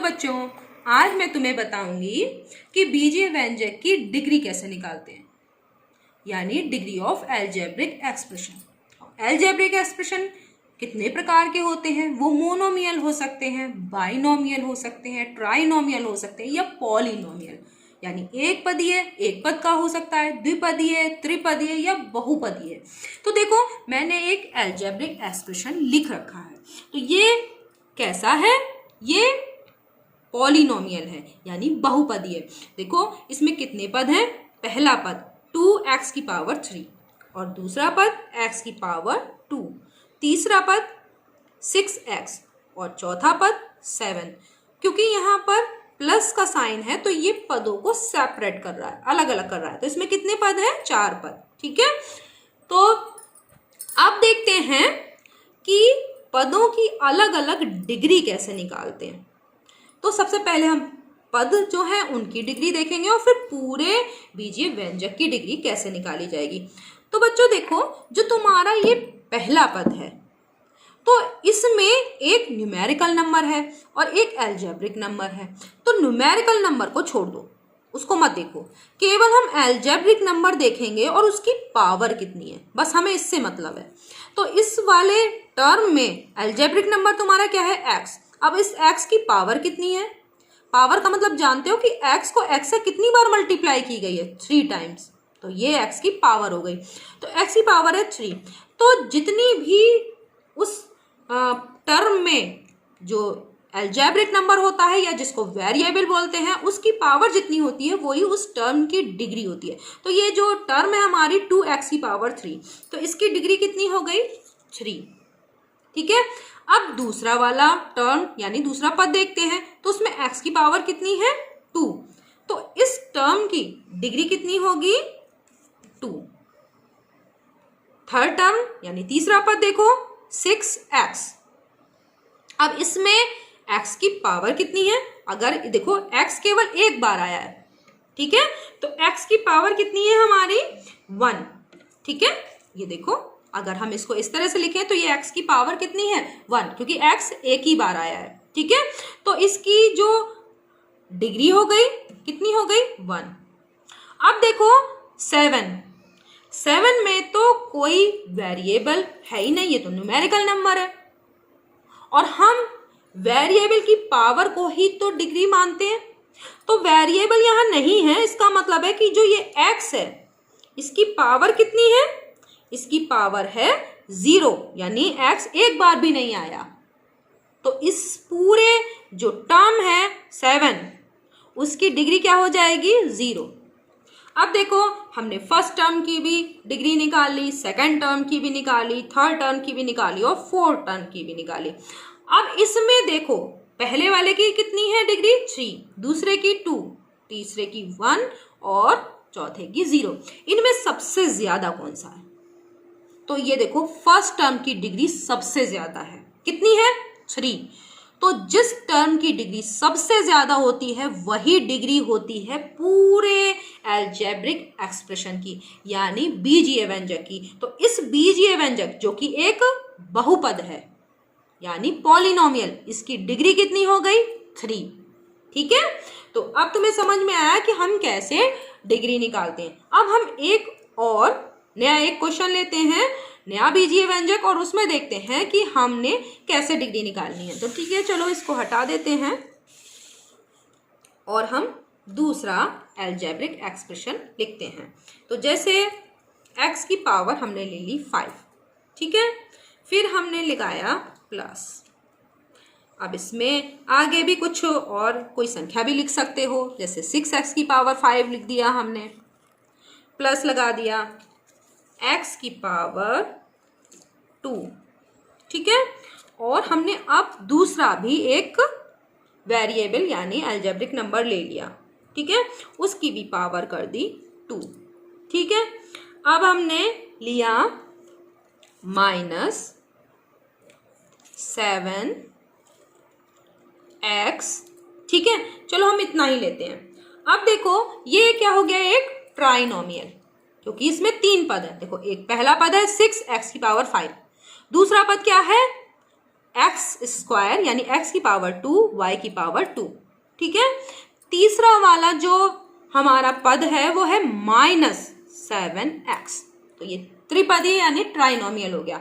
बच्चों, आज मैं तुम्हें बताऊंगी कि बीजीय व्यंजक की डिग्री कैसे निकालते हैं, यानी degree of algebraic expression. Algebraic expression कितने प्रकार के होते हैं? वो मोनोमियल हो सकते हैं, बाइनोमियल हो सकते हैं, ट्राइनोमियल हो सकते हैं या पॉलिनोमियल, यानी एक पदीय, एक पद का हो सकता है, द्विपदीय, त्रिपदीय या बहुपदीय। तो देखो, मैंने एक अलजेब्रिक एक्सप्रेशन लिख रखा है। तो ये कैसा है? ये पॉलिनोमियल है, यानी बहुपदीय। देखो, इसमें कितने पद हैं? पहला पद 2x की पावर 3 और दूसरा पद x की पावर 2, तीसरा पद 6x और चौथा पद 7। क्योंकि यहाँ पर प्लस का साइन है तो ये पदों को सेपरेट कर रहा है, अलग अलग कर रहा है। तो इसमें कितने पद हैं? 4 पद। ठीक है, तो अब देखते हैं कि पदों की अलग अलग डिग्री कैसे निकालते हैं। तो सबसे पहले हम पद जो है उनकी डिग्री देखेंगे और फिर पूरे बीजीय व्यंजक की डिग्री कैसे निकाली जाएगी। तो बच्चों देखो, जो तुम्हारा ये पहला पद है तो इसमें एक न्यूमेरिकल नंबर है और एक अलजेब्रिक नंबर है। तो न्यूमेरिकल नंबर को छोड़ दो, उसको मत देखो, केवल हम अलजेब्रिक नंबर देखेंगे और उसकी पावर कितनी है, बस हमें इससे मतलब है। तो इस वाले टर्म में अलजेब्रिक नंबर तुम्हारा क्या है? x। अब इस x की पावर कितनी है? पावर का मतलब जानते हो कि x को x से कितनी बार मल्टीप्लाई की गई है? 3 टाइम्स। तो ये x की पावर हो गई। तो x की पावर है 3। तो जितनी भी उस टर्म में जो अलजेब्रिक नंबर होता है या जिसको वेरिएबल बोलते हैं, उसकी पावर जितनी होती है वही उस टर्म की डिग्री होती है। तो ये जो टर्म है हमारी 2x की पावर 3, तो इसकी डिग्री कितनी हो गई? 3। ठीक है, अब दूसरा वाला टर्म यानी दूसरा पद देखते हैं। तो उसमें x की पावर कितनी है? 2। तो इस टर्म की डिग्री कितनी होगी? 2। थर्ड टर्म यानी तीसरा पद देखो, 6x। अब इसमें x की पावर कितनी है? अगर देखो, x केवल एक बार आया है, ठीक है, तो x की पावर कितनी है हमारी? 1। ठीक है, ये देखो, अगर हम इसको इस तरह से लिखें तो ये x की पावर कितनी है? 1, क्योंकि x एक ही बार आया है। ठीक है, तो इसकी जो डिग्री हो गई कितनी हो गई? 1। अब देखो 7 में तो कोई वेरिएबल है ही नहीं, ये तो न्यूमेरिकल नंबर है और हम वेरिएबल की पावर को ही तो डिग्री मानते हैं। तो वेरिएबल यहाँ नहीं है, इसका मतलब है कि जो ये x है इसकी पावर कितनी है? इसकी पावर है 0, यानी x एक बार भी नहीं आया। तो इस पूरे जो टर्म है 7, उसकी डिग्री क्या हो जाएगी? 0। अब देखो, हमने फर्स्ट टर्म की भी डिग्री निकाल ली, सेकंड टर्म की भी निकाली, थर्ड टर्म की भी निकाली और फोर्थ टर्म की भी निकाली। अब इसमें देखो, पहले वाले की कितनी है डिग्री? 3, दूसरे की 2, तीसरे की 1 और चौथे की 0। इनमें सबसे ज्यादा कौन सा है? तो ये देखो, फर्स्ट टर्म की डिग्री सबसे ज्यादा है। कितनी है? 3। तो जिस टर्म की डिग्री सबसे ज्यादा होती है वही डिग्री होती है पूरे अलजेब्रिक एक्सप्रेशन की, यानी बीजीय व्यंजक की। तो इस बीजीय व्यंजक जो कि एक बहुपद है यानी पॉलिनोमियल, इसकी डिग्री कितनी हो गई? 3। ठीक है, तो अब तुम्हें समझ में आया कि हम कैसे डिग्री निकालते हैं। अब हम एक क्वेश्चन लेते हैं, नया बीजीय व्यंजक, और उसमें देखते हैं कि हमने कैसे डिग्री निकालनी है। तो ठीक है, चलो इसको हटा देते हैं और हम दूसरा अलजेब्रिक एक्सप्रेशन लिखते हैं। तो जैसे x की पावर हमने ले ली 5, ठीक है, फिर हमने लगाया प्लस। अब इसमें आगे भी कुछ और कोई संख्या भी लिख सकते हो, जैसे 6x की पावर 5 लिख दिया हमने, प्लस लगा दिया x की पावर 2। ठीक है, और हमने अब दूसरा भी एक वेरिएबल यानी अलजेब्रिक नंबर ले लिया। ठीक है, उसकी भी पावर कर दी 2। ठीक है, अब हमने लिया -7x। ठीक है, चलो हम इतना ही लेते हैं। अब देखो, ये क्या हो गया? एक ट्राइनोमियल, क्योंकि इसमें 3 पद है। देखो, एक पहला पद है 6x की पावर 5, दूसरा पद क्या है? एक्स स्क्वायर यानी एक्स की पावर 2 वाई की पावर 2। ठीक है, तीसरा वाला जो हमारा पद है वो है -7x। तो ये त्रिपदी यानी ट्राइनोमियल हो गया।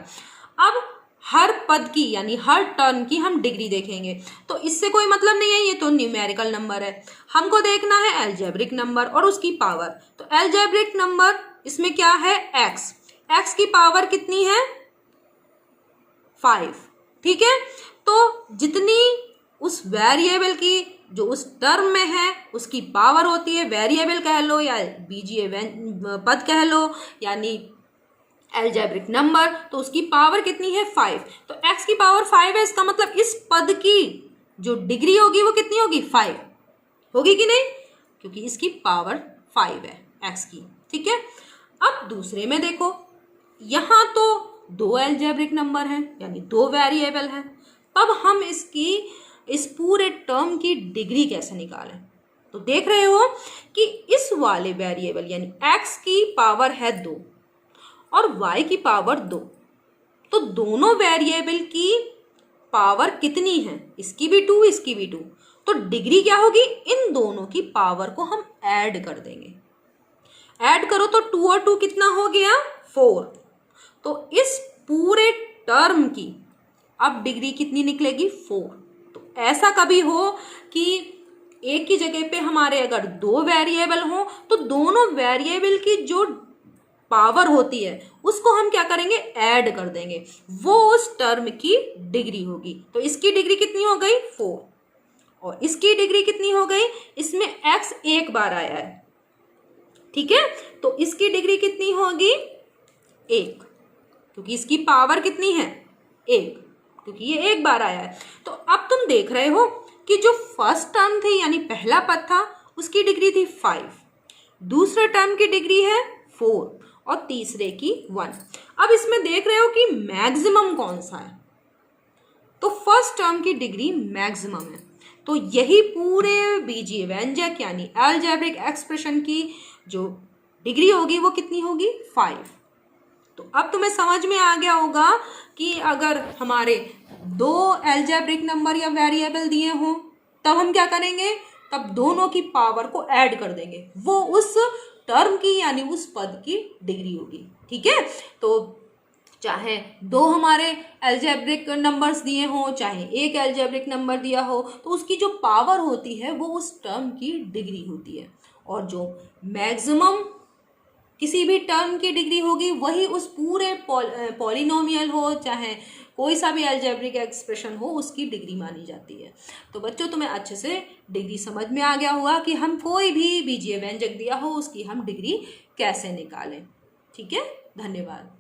अब हर पद की यानी हर टर्म की हम डिग्री देखेंगे। तो इससे कोई मतलब नहीं है, ये तो न्यूमेरिकल नंबर है। हमको देखना है अलजेब्रिक नंबर और उसकी पावर। तो अलजेब्रिक नंबर इसमें क्या है, एक्स। एक्स की पावर कितनी है, 5। ठीक है, तो जितनी उस वेरिएबल की जो उस टर्म में है उसकी पावर होती है, वेरिएबल कह लो या बीजीय पद कह लो यानी अलजेब्रिक नंबर, तो उसकी पावर कितनी है, 5। तो x की पावर 5 है, इसका मतलब इस पद की जो डिग्री होगी वो कितनी होगी, 5 होगी कि नहीं, क्योंकि इसकी पावर 5 है x की। ठीक है, अब दूसरे में देखो, यहां तो 2 अलजेब्रिक नंबर हैं यानी 2 वेरिएबल हैं। तब हम इस पूरे टर्म की डिग्री कैसे निकालें। तो देख रहे हो कि इस वाले वेरिएबल यानी x की पावर है 2 और y की पावर 2, तो दोनों वेरिएबल की पावर कितनी है, इसकी भी 2 इसकी भी 2। तो डिग्री क्या होगी, इन दोनों की पावर को हम ऐड कर देंगे। ऐड करो तो 2 और 2 कितना हो गया, 4। तो इस पूरे टर्म की अब डिग्री कितनी निकलेगी, 4। तो ऐसा कभी हो कि एक की जगह पे हमारे अगर 2 वेरिएबल हो तो दोनों वेरिएबल की जो पावर होती है उसको हम क्या करेंगे, ऐड कर देंगे, वो उस टर्म की डिग्री होगी। तो इसकी डिग्री कितनी हो गई, 4, और इसकी डिग्री कितनी हो गई, इसमें x एक बार आया है। ठीक है, तो इसकी डिग्री कितनी होगी, 1, क्योंकि इसकी पावर कितनी है, 1, क्योंकि ये एक बार आया है। तो अब तुम देख रहे हो कि जो फर्स्ट टर्म थी यानी पहला पद था उसकी डिग्री थी 5, दूसरे टर्म की डिग्री है 4 और तीसरे की 1। अब इसमें देख रहे हो कि मैक्सिमम कौन सा है, तो फर्स्ट टर्म की डिग्री मैक्सिमम है। तो यही पूरे बीजीय व्यंजक यानी अलजेब्रिक एक्सप्रेशन की जो डिग्री होगी वो कितनी होगी, 5। तो अब तुम्हें समझ में आ गया होगा कि अगर हमारे 2 अलजेब्रिक नंबर या वेरिएबल दिए हों तब हम क्या करेंगे, तब दोनों की पावर को ऐड कर देंगे, वो उस टर्म की यानी उस पद की डिग्री होगी। ठीक है, तो चाहे 2 हमारे अलजेब्रिक नंबर्स दिए हों चाहे 1 अलजेब्रिक नंबर दिया हो, तो उसकी जो पावर होती है वो उस टर्म की डिग्री होती है, और जो मैक्सिमम किसी भी टर्म की डिग्री होगी वही उस पूरे पॉलिनोमियल हो चाहे कोई सा भी अलजेब्रिक एक्सप्रेशन हो उसकी डिग्री मानी जाती है। तो बच्चों तुम्हें अच्छे से डिग्री समझ में आ गया होगा कि हम कोई भी बीजीय व्यंजक दिया हो उसकी हम डिग्री कैसे निकालें। ठीक है, धन्यवाद।